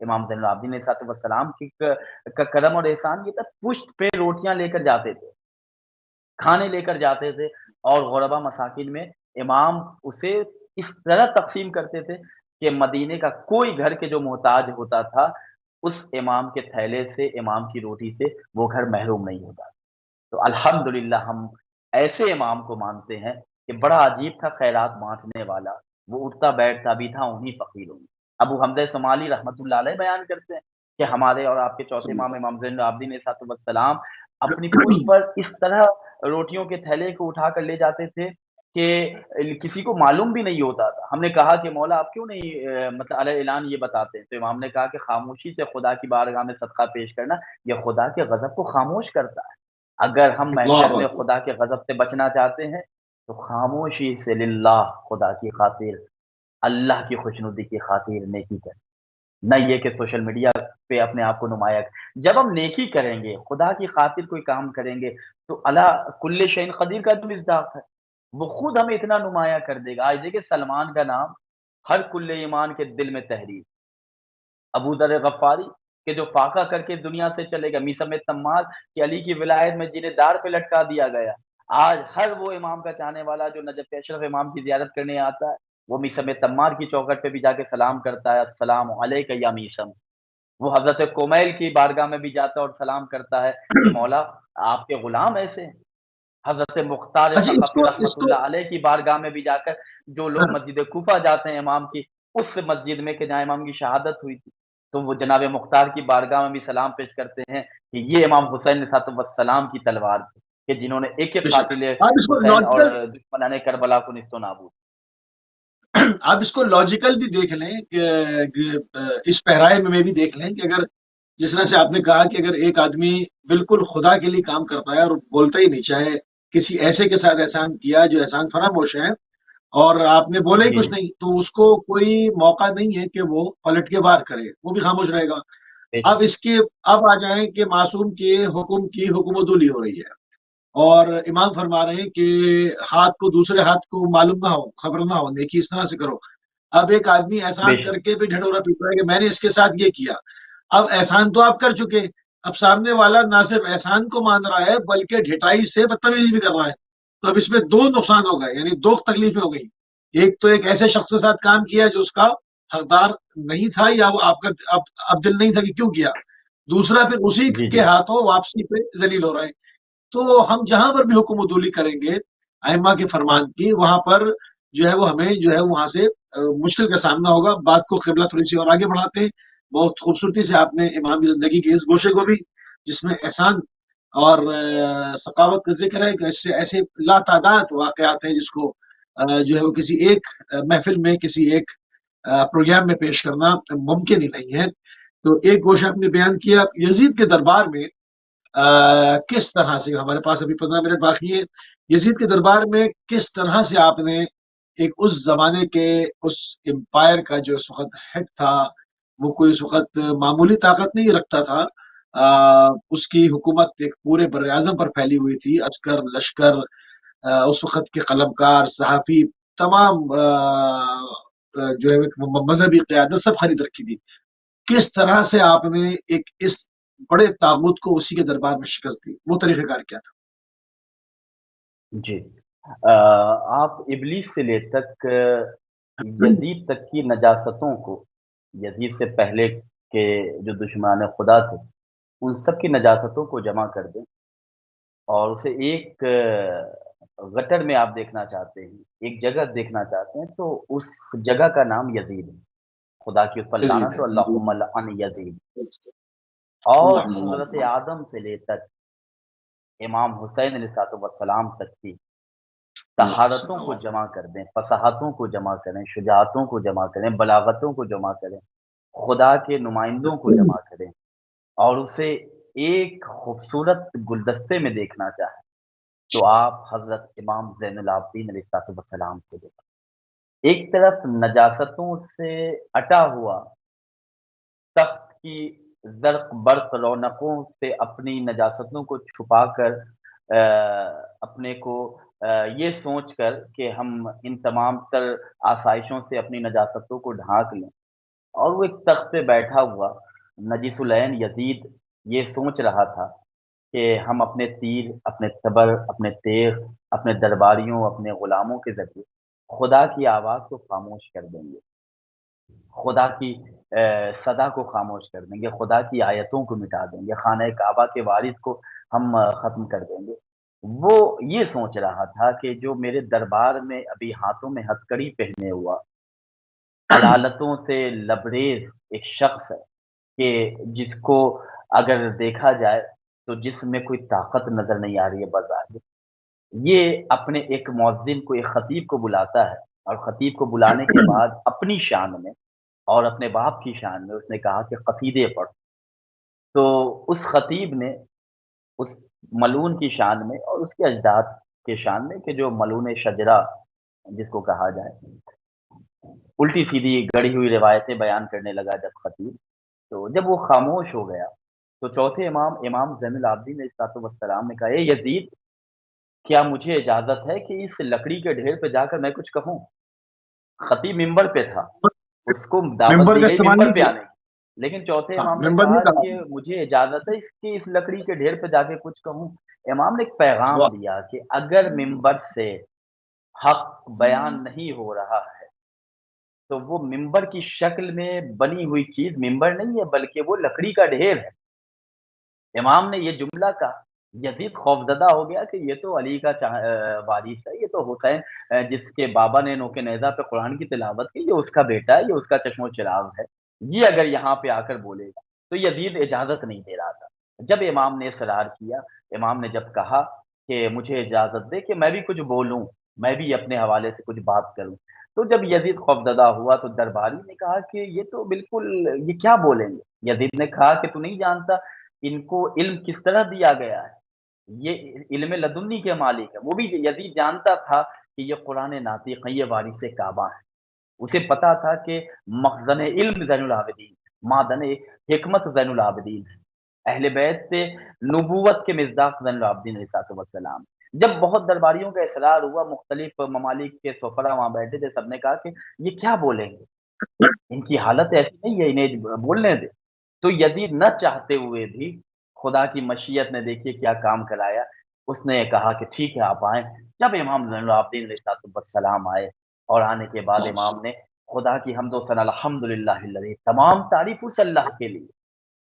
امام زین العابدین علیہ السلام کی کا کرم اور احسان یہ تھا، پشت پہ روٹیاں لے کر جاتے تھے، کھانے لے کر جاتے تھے، اور غربا مساکین میں امام اسے اس طرح تقسیم کرتے تھے کہ مدینے کا کوئی گھر کے جو محتاج ہوتا تھا، اس امام کے تھیلے سے، امام کی روٹی سے وہ گھر محروم نہیں ہوتا۔ تو الحمدللہ ہم ایسے امام کو مانتے ہیں کہ بڑا عجیب تھا خیرات بانٹنے والا، وہ اٹھتا بیٹھتا بھی تھا انہی فقیروں میں۔ ابو حمزہ شمالی رحمۃ اللہ علیہ بیان کرتے ہیں کہ ہمارے اور آپ کے چوتھے امام امام زین العابدین علیہ السلام اپنی پشت پر اس طرح روٹیوں کے تھیلے کو اٹھا کر لے جاتے تھے کہ کسی کو معلوم بھی نہیں ہوتا تھا۔ ہم نے کہا کہ مولا آپ کیوں نہیں مطلب علیہ اعلان یہ بتاتے ہیں؟ تو امام نے کہا کہ خاموشی سے خدا کی بارگاہ میں صدقہ پیش کرنا یہ خدا کے غضب کو خاموش کرتا ہے۔ اگر ہم محشر اللہ میں اکبر۔ خدا کے غضب سے بچنا چاہتے ہیں تو خاموشی سے للہ، خدا کی خاطر، اللہ کی خوشنودی کی خاطر نیکی کریں، نہ یہ کہ سوشل میڈیا پہ اپنے آپ کو نمایاں کریں۔ جب ہم نیکی کریں گے، خدا کی خاطر کوئی کام کریں گے، تو اللہ کل شیء قدیر کا جو مصداق ہے، وہ خود ہمیں اتنا نمایاں کر دے گا۔ آج دیکھیں سلمان کا نام ہر کل ایمان کے دل میں تحریر، ابو ذر غفاری کہ جو فاقہ کر کے دنیا سے چلے گا، میثم تمار کہ علی کی ولایت میں جنہیں دار پہ لٹکا دیا گیا، آج ہر وہ امام کا چاہنے والا جو نجف اشرف امام کی زیارت کرنے آتا ہے، وہ میثم تمار کی چوکھٹ پہ بھی جا کے سلام کرتا ہے، السلام علیک یا میثم۔ وہ حضرت کومیل کی بارگاہ میں بھی جاتا ہے اور سلام کرتا ہے کہ مولا آپ کے غلام ایسے ہیں۔ حضرت مختار اچھا، ثقفی رحمۃ اللہ علیہ کی بارگاہ میں بھی جا کر جو لوگ مسجد کوفہ جاتے ہیں امام کی، اس مسجد میں کہ جہاں امام کی شہادت ہوئی تھی، تو وہ جناب مختار کی بارگاہ میں بھی سلام پیش کرتے ہیں کہ یہ امام حسین علیہ السلام کی تلوار تھی کہ جنہوں نے ایک ایک بے شک قاتل آپ اس کو حسین اور لاجیکل دشمنان کربلا کو نیست و نابود۔ آپ اس کو لاجیکل بھی دیکھ لیں کہ اس پہرائے میں بھی دیکھ لیں کہ اگر جس طرح سے آپ نے کہا کہ اگر ایک آدمی بالکل خدا کے لیے کام کرتا ہے اور بولتا ہی نہیں، چاہے کسی ایسے کے ساتھ احسان کیا جو احسان فراموش ہے، اور آپ نے بولا ہی جی کچھ نہیں، تو اس کو کوئی موقع نہیں ہے کہ وہ پلٹ کے وار کرے، وہ بھی خاموش رہے گا۔ بے اب شک اس کے اب آ جائیں کہ معصوم کے حکم کی حکم دولی ہو رہی ہے، اور امام فرما رہے ہیں کہ ہاتھ کو دوسرے ہاتھ کو معلوم نہ ہو، خبر نہ ہو، نیکی اس طرح سے کرو۔ اب ایک آدمی بے احسان کر شک کے بھی ڈھڈورا پیٹ رہا ہے کہ میں نے اس کے ساتھ یہ کیا۔ اب احسان تو آپ کر چکے، اب سامنے والا نہ صرف احسان کو مان رہا ہے بلکہ ڈھٹائی سے بدتمیزی بھی کر رہا ہے، تو اب اس میں دو نقصان ہو گئے، یعنی دو تکلیفیں ہو گئی۔ ایک تو ایک ایسے شخص کے ساتھ کام کیا جو اس کا حقدار نہیں تھا، یا وہ آپ کا اب دل نہیں تھا کہ کیوں کیا، دوسرا پھر اسی جی کے جی ہاتھوں واپسی پہ ذلیل ہو رہے ہیں۔ تو ہم جہاں پر بھی حکم عدولی کریں گے ائمہ کے فرمان کی، وہاں پر جو ہے وہ ہمیں جو ہے وہاں سے مشکل کا سامنا ہوگا۔ بات کو قبلہ تھوڑی سی اور آگے بڑھاتے ہیں، بہت خوبصورتی سے آپ نے امام کی زندگی کے اس گوشے کو بھی، جس میں احسان اور ثقافت کا ذکر ہے، کہ ایسے لا تعداد واقعات ہیں جس کو جو ہے وہ کسی ایک محفل میں، کسی ایک پروگرام میں پیش کرنا ممکن ہی نہیں ہے۔ تو ایک گوشہ آپ نے بیان کیا یزید کے دربار میں کس طرح سے، ہمارے پاس ابھی 15 منٹ باقی ہے، یزید کے دربار میں کس طرح سے آپ نے ایک اس زمانے کے اس امپائر کا جو اس وقت ہیڈ تھا، وہ کوئی اس وقت معمولی طاقت نہیں رکھتا تھا، اس کی حکومت ایک پورے بر اعظم پر پھیلی ہوئی تھی، عسکر لشکر، اس وقت کے قلمکار صحافی، تمام جو ہے مذہبی قیادت سب خرید رکھی تھی۔ کس طرح سے آپ نے ایک اس بڑے تاغوت کو اسی کے دربار میں شکست دی، وہ طریقہ کار کیا تھا؟ جی آپ ابلیس سے لے تک یزید تک کی نجاستوں کو، یزید سے پہلے کے جو دشمنان خدا تھے ان سب کی نجاستوں کو جمع کر دیں اور اسے ایک گٹر میں آپ دیکھنا چاہتے ہیں، ایک جگہ دیکھنا چاہتے ہیں، تو اس جگہ کا نام یزید ہے۔ خدا کی اس پر یزید لعنت ہے، ہو، اللہم لعن یزید۔ اور اللہم حضرت اللہم۔ آدم سے لے کر امام حسین علیہ السلام تک کی طہارتوں کو جمع کر دیں، فصاحتوں کو جمع کریں، شجاعتوں کو جمع کریں، بلاغتوں کو جمع کریں، خدا کے نمائندوں کو جمع کریں، اور اسے ایک خوبصورت گلدستے میں دیکھنا چاہیں تو آپ حضرت امام زین العابدین علیہ السلام کو دیکھیں۔ ایک طرف نجاستوں سے اٹا ہوا، تخت کی زرق برق رونقوں سے اپنی نجاستوں کو چھپا کر اپنے کو یہ سوچ کر کہ ہم ان تمام تر آسائشوں سے اپنی نجاستوں کو ڈھانک لیں، اور وہ ایک تخت پہ بیٹھا ہوا نجیس العین یزید یہ سوچ رہا تھا کہ ہم اپنے تیر، اپنے تبر، اپنے تیغ، اپنے درباریوں، اپنے غلاموں کے ذریعے خدا کی آواز کو خاموش کر دیں گے، خدا کی صدا کو خاموش کر دیں گے، خدا کی آیتوں کو مٹا دیں گے، خانہ کعبہ کے وارث کو ہم ختم کر دیں گے۔ وہ یہ سوچ رہا تھا کہ جو میرے دربار میں ابھی ہاتھوں میں ہتکڑی پہنے ہوا علالتوں سے لبریز ایک شخص ہے کہ جس کو اگر دیکھا جائے تو جسم میں کوئی طاقت نظر نہیں آ رہی ہے بظاہر، یہ اپنے ایک مؤذن کو، ایک خطیب کو بلاتا ہے، اور خطیب کو بلانے کے بعد اپنی شان میں اور اپنے باپ کی شان میں اس نے کہا کہ قصیدے پڑھ۔ تو اس خطیب نے اس ملعون کی شان میں اور اس کے اجداد کے شان میں، کہ جو ملعون شجرہ جس کو کہا جائے، الٹی سیدھی گڑھی ہوئی روایتیں بیان کرنے لگا جب خطیب، تو جب وہ خاموش ہو گیا تو چوتھے امام، امام زین العابدین علیہ السلام نے کہا، اے یزید، کیا مجھے اجازت ہے کہ اس لکڑی کے ڈھیر پہ جا کر میں کچھ کہوں؟ خطیب ممبر پہ تھا، اس کو دعوت ممبر دی کا گئی استعمال ممبر نہیں پہ کیا؟ آنے کی، لیکن چوتھے ہاں، امام نے ممبر کہا نہیں کہا۔ کہ مجھے اجازت ہے اس لکڑی کے ڈھیر پہ جا کے کچھ کہوں۔ امام نے ایک پیغام واہ! دیا کہ اگر ممبر سے حق بیان نہیں ہو رہا ہے تو وہ ممبر کی شکل میں بنی ہوئی چیز ممبر نہیں ہے، بلکہ وہ لکڑی کا ڈھیر ہے۔ امام نے یہ جملہ کہا، یزید خوفزدہ ہو گیا کہ یہ تو علی کا وارث ہے، یہ تو حسین جس کے بابا نے نوک نیزہ پہ قرآن کی تلاوت کی، یہ اس کا بیٹا ہے، یہ اس کا چشم و چراغ ہے، یہ اگر یہاں پہ آ کر بولے گا تو یزید اجازت نہیں دے رہا تھا۔ جب امام نے اصرار کیا، امام نے جب کہا کہ مجھے اجازت دے کہ میں بھی کچھ بولوں، میں بھی اپنے حوالے سے کچھ بات کروں، تو جب یزید خوفزدہ ہوا تو درباری نے کہا کہ یہ تو بالکل، یہ کیا بولیں گے؟ یزید نے کہا کہ تو نہیں جانتا ان کو علم کس طرح دیا گیا ہے، یہ علم لدنی کے مالک ہے۔ وہ بھی یزید جانتا تھا کہ یہ قرآن ناطق ہے، یہ وارث کعبہ ہے، اسے پتا تھا کہ مخزن علم زین العابدین، معدن حکمت زین العابدین ہے، اہل بیت سے نبوت کے مصداق زین العابدین علیہ السلام۔ جب بہت درباریوں کا اصرار ہوا، مختلف ممالک کے سفرا وہاں بیٹھے تھے، سب نے کہا کہ یہ کیا بولیں گے، ان کی حالت ایسی نہیں ہے، انہیں بولنے دے۔ تو یزید نہ چاہتے ہوئے بھی خدا کی مشیت نے دیکھیے کیا کام کرایا، اس نے کہا کہ ٹھیک ہے آپ آئیں۔ جب امام زین العابدین علیہ السلام آئے، اور آنے کے بعد امام نے خدا کی حمد و ثنا، الحمدللہ الذی، تمام تعریف اس اللہ کے لیے،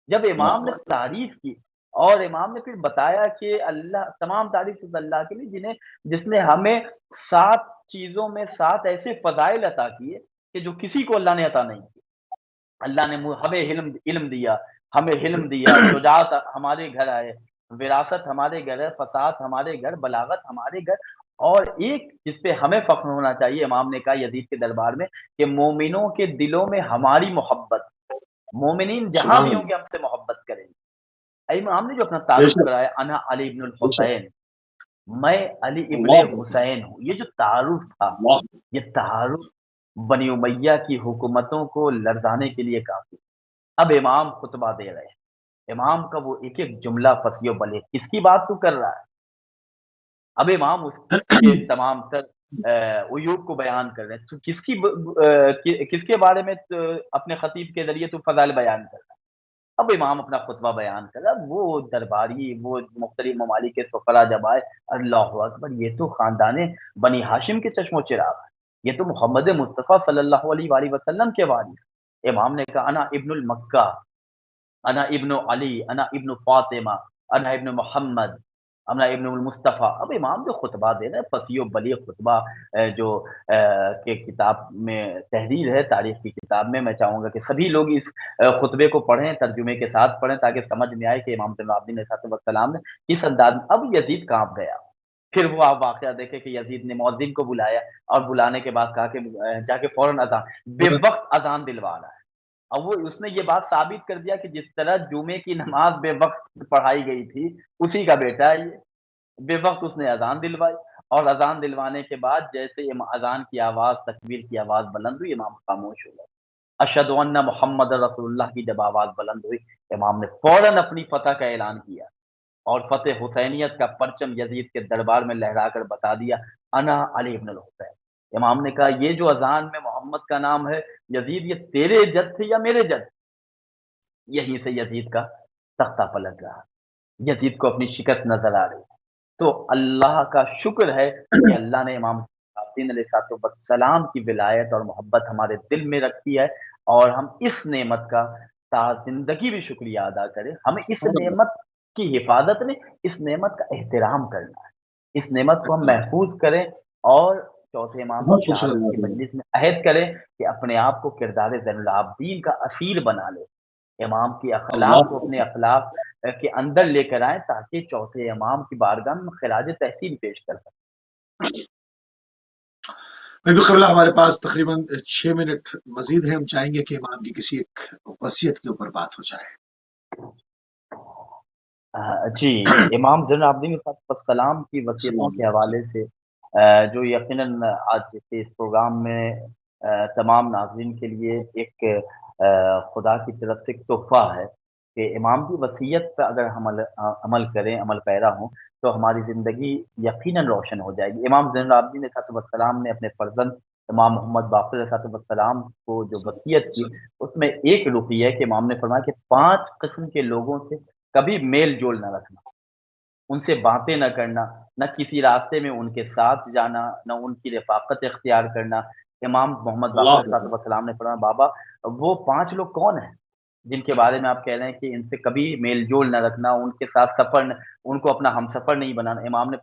جب امام نے تعریف کی، اور امام نے پھر بتایا کہ اللہ، تمام تعریف اس اللہ کے لیے جس نے ہمیں 7 چیزوں میں 7 ایسے فضائل عطا کیے کہ جو کسی کو اللہ نے عطا نہیں کیے۔ اللہ نے ہمیں علم دیا، ہمیں حلم دیا، شجاعت ہمارے گھر آئے، وراثت ہمارے گھر ہے، فساد ہمارے گھر، بلاغت ہمارے گھر، اور ایک جس پہ ہمیں فخر ہونا چاہیے، امام نے کہا یزید کے دربار میں، کہ مومنوں کے دلوں میں ہماری محبت، مومنین جہاں سبحان بھی ہوں اللہ! گے ہم سے محبت کریں گے۔ امام نے جو اپنا بے تعارف شک، کرایا، انا علی ابن بے شک۔ الحسین، میں علی ابن اللہ حسین ہوں، یہ جو تعارف تھا، اللہ! یہ تعارف بنی امیہ کی حکومتوں کو لرزانے کے لیے کافی۔ اب امام خطبہ دے رہے ہیں، امام کا وہ ایک ایک جملہ فصیح و بلیغ، کس کی بات تو کر رہا ہے؟ اب امام اس کے تمام تر عیوب کو بیان کر رہے ہیں، تو کس کے بارے میں اپنے خطیب کے ذریعے تو فضائل بیان کر رہا ہے؟ اب امام اپنا خطبہ بیان کر رہا ہے، وہ درباری، وہ مختلف ممالک کے فقراء جب آئے، اللہ اکبر، یہ تو خاندان بنی ہاشم کے چشم و چراغ ہے، یہ تو محمد مصطفیٰ صلی اللہ علیہ وآلہ وسلم کے وارث۔ امام نے کہا، انا ابن المکہ، انا ابن علی، انا ابن فاطمہ، انا ابن محمد، انا ابن المصطفیٰ۔ اب امام جو خطبہ دے رہے ہیں، فصیح و بلیغ خطبہ، جو کہ کتاب میں تحریر ہے، تاریخ کی کتاب میں، میں چاہوں گا کہ سبھی لوگ اس خطبے کو پڑھیں، ترجمے کے ساتھ پڑھیں، تاکہ سمجھ میں آئے کہ امام زین العابدین علیہ السلام نے کس انداز میں۔ اب یزید کانپ گیا، پھر وہ آپ واقعہ دیکھیں کہ یزید نے مؤذن کو بلایا، اور بلانے کے بعد کہا کہ جا کے فوراً اذان، بے وقت اذان دلوا رہا ہے۔ اب وہ اس نے یہ بات ثابت کر دیا کہ جس طرح جمعے کی نماز بے وقت پڑھائی گئی تھی، اسی کا بیٹا ہے یہ، بے وقت اس نے اذان دلوائی، اور اذان دلوانے کے بعد جیسے اذان کی آواز، تکبیر کی آواز بلند ہوئی، امام خاموش ہو گئے۔ اشہد ان محمد رسول اللہ کی جب آواز بلند ہوئی، امام نے فوراً اپنی فتح کا اعلان کیا، اور فتح حسینیت کا پرچم یزید کے دربار میں لہرا کر بتا دیا، انا علی ابن الحسین، امام نے کہا یہ جو اذان میں محمد کا نام ہے یزید، یہ تیرے جد تھے یا میرے جد؟ یہیں سے یزید کا تختہ پلٹ رہا، یزید کو اپنی شکست نظر آ رہی۔ تو اللہ کا شکر ہے کہ اللہ نے امام الدین علیہ السلام کی ولایت اور محبت ہمارے دل میں رکھی ہے، اور ہم اس نعمت کا تا زندگی بھی شکریہ ادا کریں۔ ہمیں اس نعمت کی حفاظت نہیں، اس نعمت کا احترام کرنا ہے، اس نعمت کو ہم محفوظ کریں، اور چوتھے امام کی بہت خوبصورت شہادت بات کی ہے۔ مجلس میں عہد کریں کہ اپنے آپ کو کردار زین العابدین کا اسیر بنا لیں، امام کے اخلاق کو اللہ اپنے اخلاق کے اندر لے کر آئیں، تاکہ چوتھے امام کی بارگاہ میں خراج تحسین پیش کر سکیں۔ بالکل قبلہ، ہمارے پاس تقریباً 6 منٹ مزید ہیں، ہم چاہیں گے کہ امام کی کسی ایک وصیت کے اوپر بات ہو جائے۔ جی، امام زین العابدین علیہ السلام کی وصیتوں السلام کے حوالے سے جو یقیناً آج کے اس پروگرام میں تمام ناظرین کے لیے ایک خدا کی طرف سے ایک تحفہ ہے کہ امام کی وصیت پہ اگر ہم عمل کریں، عمل پیرا ہوں، تو ہماری زندگی یقیناً روشن ہو جائے گی۔ امام زین العابدین علیہ السلام نے اپنے فرزند امام محمد باقر علیہ السلام کو جو وصیت کی، اس میں ایک رخی ہے کہ امام نے فرمایا کہ 5 قسم کے لوگوں سے کبھی میل جول نہ رکھنا، ان سے باتیں نہ کرنا، نہ کسی راستے میں ان کے ساتھ جانا، نہ ان کی رفاقت اختیار کرنا۔ امام محمد باقر اللہ علیہ السلام نے فرمایا بابا وہ 5 لوگ کون ہیں جن کے بارے میں آپ کہہ رہے ہیں کہ ان سے کبھی میل جول نہ رکھنا، ان کے ساتھ سفر ان کو اپنا ہم سفر نہیں بنانا؟ امام نے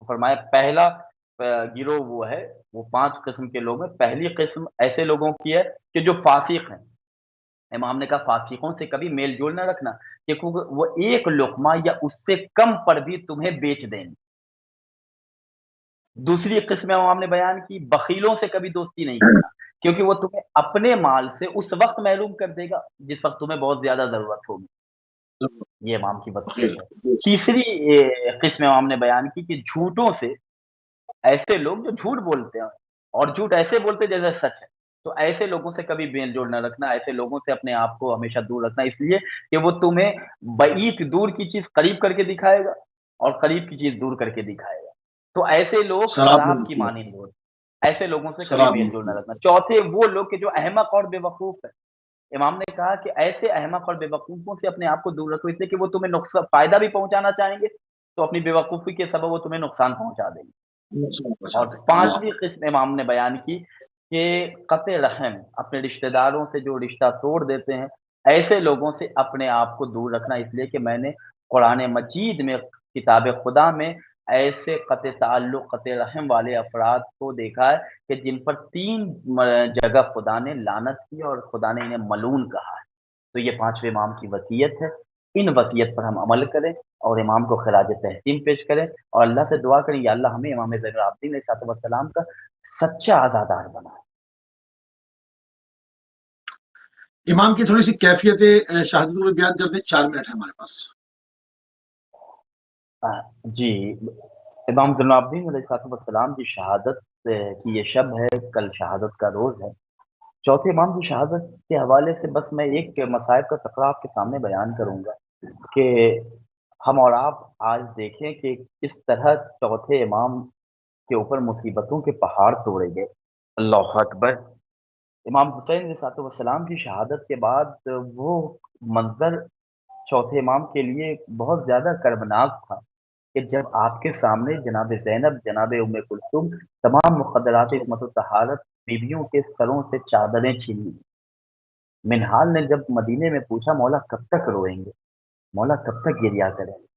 فرمایا پہلا گروہ وہ ہے، وہ 5 قسم کے لوگ ہیں، پہلی قسم ایسے لوگوں کی ہے کہ جو فاسق ہیں۔ امام نے کہا فاسقوں سے کبھی میل جول نہ رکھنا، کیونکہ وہ ایک لقمہ یا اس سے کم پر بھی تمہیں بیچ دیں گے۔ دوسری قسم امام نے بیان کی، بخیلوں سے کبھی دوستی نہیں کرنا، کیونکہ وہ تمہیں اپنے مال سے اس وقت محروم کر دے گا جس وقت تمہیں بہت زیادہ ضرورت ہوگی۔ یہ امام کی بخیر۔ وصیت ہے۔ تیسری قسم امام نے بیان کی کہ جھوٹوں سے، ایسے لوگ جو جھوٹ بولتے ہیں اور جھوٹ ایسے بولتے ہیں جیسے سچ ہے، تو ایسے لوگوں سے کبھی میل جول نہ رکھنا، ایسے لوگوں سے اپنے آپ کو ہمیشہ دور رکھنا، اس لیے کہ وہ تمہیں بعید دور کی چیز قریب کر کے دکھائے گا اور قریب کی چیز دور کر کے دکھائے گا۔ تو ایسے لوگ سلام شراب کی علیکم۔ مانند ہوتے، ایسے لوگوں سے کبھی سلام میل جول نہ علیکم۔ رکھنا۔ چوتھے وہ لوگ کہ جو احمق اور بے وقوف ہے، امام نے کہا کہ ایسے احمق اور بے وقوفوں سے اپنے آپ کو دور رکھو، اس لیے کہ وہ تمہیں نقصان فائدہ بھی پہنچانا چاہیں گے، تو اپنی بے وقوفی کے سبب وہ تمہیں نقصان پہنچا دیں گے۔ اور اللہ 5ویں قسم امام نے بیان کی کہ قطع رحم، اپنے رشتہ داروں سے جو رشتہ توڑ دیتے ہیں، ایسے لوگوں سے اپنے آپ کو دور رکھنا، اس لیے کہ میں نے قرآن مجید میں، کتاب خدا میں ایسے قطع تعلق، قطع رحم والے افراد کو دیکھا ہے کہ جن پر 3 جگہ خدا نے لعنت کی اور خدا نے انہیں ملعون کہا ہے۔ تو یہ 5ویں امام کی وصیت ہے، ان وصیت پر ہم عمل کریں اور امام کو خراج تحسین پیش کریں، اور اللہ سے دعا کریں یا اللہ ہمیں امام زین العابدین علیہ السلام کا سچا عزادار بنائے۔ امام کی تھوڑی سی کیفیت شہادت کو بیان کر دیں، 4 منٹ ہے ہمارے پاس۔ جی، امام زین العابدین علیہ السلام کی شہادت کی یہ شب ہے، کل شہادت کا روز ہے۔ چوتھے امام کی شہادت کے حوالے سے بس میں ایک مصائب کا فقرہ آپ کے سامنے بیان کروں گا کہ ہم اور آپ آج دیکھیں کہ کس طرح چوتھے امام کے اوپر مصیبتوں کے پہاڑ توڑے گئے۔ اللہ اکبر! امام حسین علیہ السلام کی شہادت کے بعد وہ منظر چوتھے امام کے لیے بہت زیادہ کربناک تھا کہ جب آپ کے سامنے جناب زینب، جناب ام کلثوم، تمام مقدرات عصمت و طہارت بیویوں کے سروں سے چادریں چھینی۔ منہال نے جب مدینے میں پوچھا مولا کب تک روئیں گے، مولا کب تک گریا کریں گے،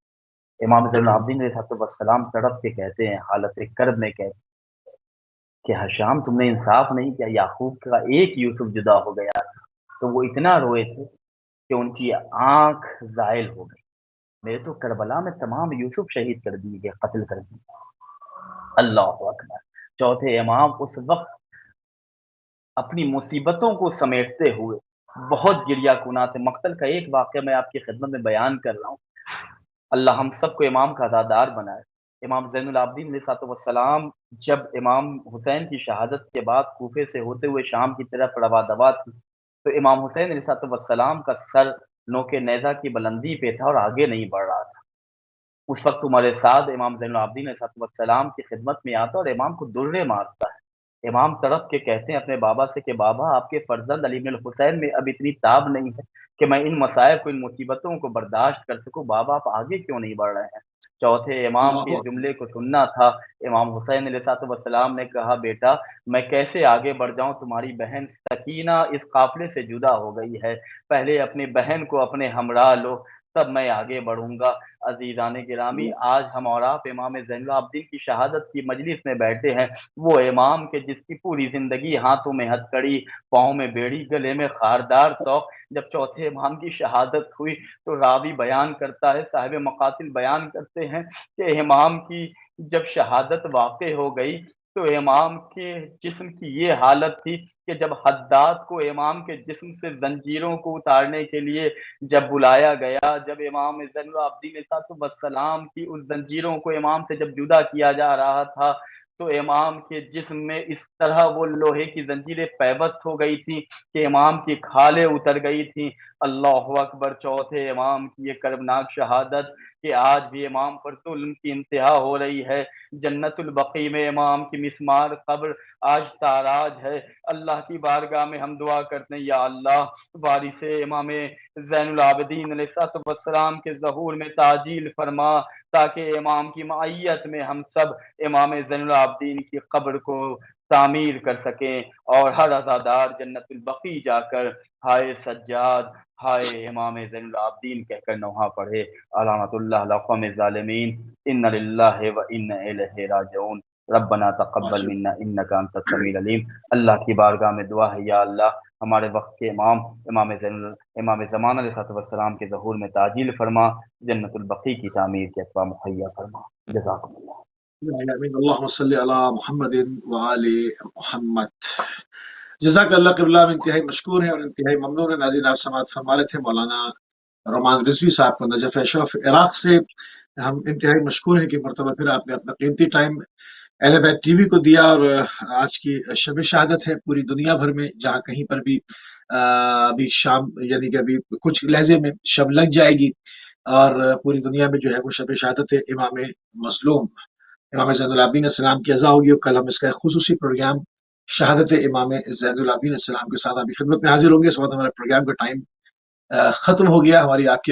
امام زین العابدین علیہ السلام تڑپ کے کہتے ہیں، حالت کرب میں کہتے ہیں کہ حشام تم نے انصاف نہیں کیا، یعقوب کا ایک یوسف جدا ہو گیا تو وہ اتنا روئے تھے کہ ان کی آنکھ زائل ہو گئی۔ میرے تو کربلا میں تمام یوسف شہید کر دیے گئے، قتل کر دیے۔ اللہ اکبر! چوتھے امام اس وقت اپنی مصیبتوں کو سمیٹتے ہوئے بہت گریا کنا تھے۔ مقتل کا ایک واقعہ میں آپ کی خدمت میں بیان کر رہا ہوں، اللہ ہم سب کو امام کا عزادار بنائے۔ امام زین العابدین علیہ السلام جب امام حسین کی شہادت کے بعد کوفے سے ہوتے ہوئے شام کی طرف روا دوا تھی، تو امام حسین علیہ السلام کا سر نوک نیزہ کی بلندی پہ تھا اور آگے نہیں بڑھ رہا تھا۔ اس وقت عمر سعد امام زین العابدین علیہ السلام کی خدمت میں آتا اور امام کو درے مارتا ہے۔ امام تڑپ کے کہتے ہیں اپنے بابا سے کہ بابا آپ کے فرزند علی بن الحسین میں اب اتنی تاب نہیں ہے کہ میں ان مسائب کو، ان مصیبتوں کو برداشت کر سکوں، بابا آپ آگے کیوں نہیں بڑھ رہے ہیں؟ چوتھے امام کے اس جملے کو سننا تھا۔ امام حسین علیہ السلام نے کہا بیٹا میں کیسے آگے بڑھ جاؤں، تمہاری بہن سکینہ اس قافلے سے جدا ہو گئی ہے، پہلے اپنی بہن کو اپنے ہمراہ لو تب میں آگے بڑھوں گا۔ عزیزان گرامی، آج ہم اور آپ امام زین العابدین کی شہادت کی مجلس میں بیٹھے ہیں، وہ امام کے جس کی پوری زندگی ہاتھوں میں ہتھکڑی، پاؤں میں بیڑی، گلے میں خاردار توق، جب چوتھے امام کی شہادت ہوئی تو راوی بیان کرتا ہے، صاحب مقاتل بیان کرتے ہیں کہ امام کی جب شہادت واقع ہو گئی تو امام کے جسم کی یہ حالت تھی کہ جب حداد کو امام کے جسم سے زنجیروں کو اتارنے کے لیے جب بلایا گیا، جب امام زین العابدین السلام کی اس زنجیروں کو امام سے جب جدا کیا جا رہا تھا تو امام کے جسم میں اس طرح وہ لوہے کی زنجیریں پیوست ہو گئی تھی کہ امام کی کھالیں اتر گئی تھیں۔ اللہ اکبر! چوتھے امام کی یہ کربناک شہادت کہ آج بھی امام پر ظلم کی انتہا ہو رہی ہے۔ جنت البقیع میں امام کی مسمار قبر آج تاراج ہے۔ اللہ کی بارگاہ میں ہم دعا کرتے ہیں، یا اللہ وارث امام زین العابدین علیہ السلام کے ظہور میں تعجیل فرما، تاکہ امام کی معیت میں ہم سب امام زین العابدین کی قبر کو تعمیر کر سکیں اور ہر عزادار جنت البقیع جا کر ہائے سجاد، ہائے امام زین العابدین کہہ کر نوحہ پڑھے۔ علامت اللہ لقوم الظالمین، ان للہ و انا الیہ راجعون، ربنا تقبل منا انک انت السمیع العلیم۔ اللہ کی بارگاہ میں دعا ہے، یا اللہ ہمارے وقت کے امام امام زمان علیہ السلام کے ظہور میں تعجیل فرما، جنت البقیع کی تعمیر کے اسباب مہیا فرما۔ جزاکم اللہ۔ اللہم صلی علی محمد وآل محمد۔ جزاک اللہ قبلہ، ہم انتہائی مشکور ہیں اور انتہائی ممنون ہیں۔ ناظرین آپ سماعت فرما رہے تھے مولانا رومان رضوی صاحب کو نجف اشرف عراق سے۔ ہم انتہائی مشکور ہیں کہ مرتبہ پھر آپ نے اپنا قیمتی ٹائم اہل بیت ٹی وی کو دیا، اور آج کی شب شہادت ہے پوری دنیا بھر میں، جہاں کہیں پر بھی ابھی شام یعنی کہ ابھی کچھ لہجے میں شب لگ جائے گی، اور پوری دنیا میں جو ہے وہ شب شہادت ہے امام مظلوم امام زین العابدین السلام کی ازا ہوگی، اور کل ہم اس کا ایک خصوصی پروگرام شہادت امام زین العابدین السلام کے ساتھ ابھی خدمت میں حاضر ہوں گے۔ اس وقت ہمارے پروگرام کا ٹائم ختم ہو گیا۔ ہماری آپ کی